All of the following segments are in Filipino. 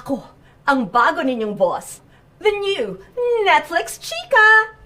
Ako, ang bago ninyong boss. The new Netflix Chica!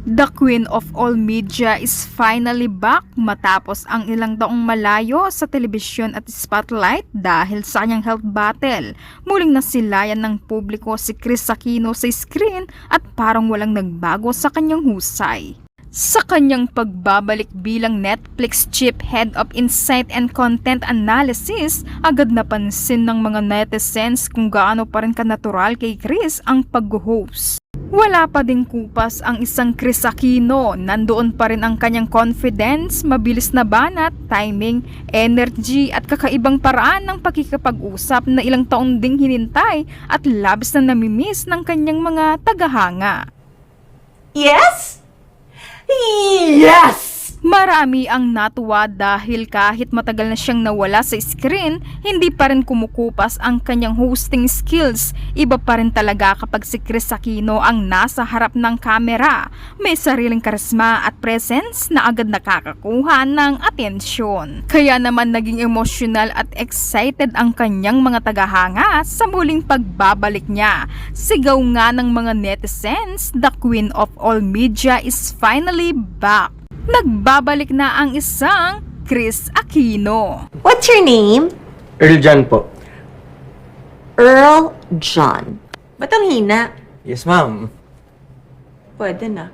The Queen of All Media is finally back matapos ang ilang taong malayo sa telebisyon at spotlight dahil sa kanyang health battle. Muling nasilayan ng publiko si Kris Aquino sa screen at parang walang nagbago sa kanyang husay. Sa kanyang pagbabalik bilang Netflix Chief Head of Insight and Content Analysis, agad napansin ng mga netizens kung gaano pa rin kanatural kay Kris ang pag-host. Wala pa ding kupas ang isang Kris Aquino, nandoon pa rin ang kanyang confidence, mabilis na banat, timing, energy at kakaibang paraan ng pakikipag-usap na ilang taon ding hinintay at labis na namimiss ng kanyang mga tagahanga. Yes? Yes! Marami ang natuwa dahil kahit matagal na siyang nawala sa screen, hindi pa rin kumukupas ang kanyang hosting skills. Iba pa rin talaga kapag si Kris Aquino ang nasa harap ng kamera. May sariling karisma at presence na agad nakakakuha ng atensyon. Kaya naman naging emotional at excited ang kanyang mga tagahanga sa muling pagbabalik niya. Sigaw nga ng mga netizens, the Queen of All Media is finally back. Nagbabalik na ang isang Kris Aquino. What's your name? Earl John po. Earl John. Ba't ang hina? Yes, ma'am. Pwede na.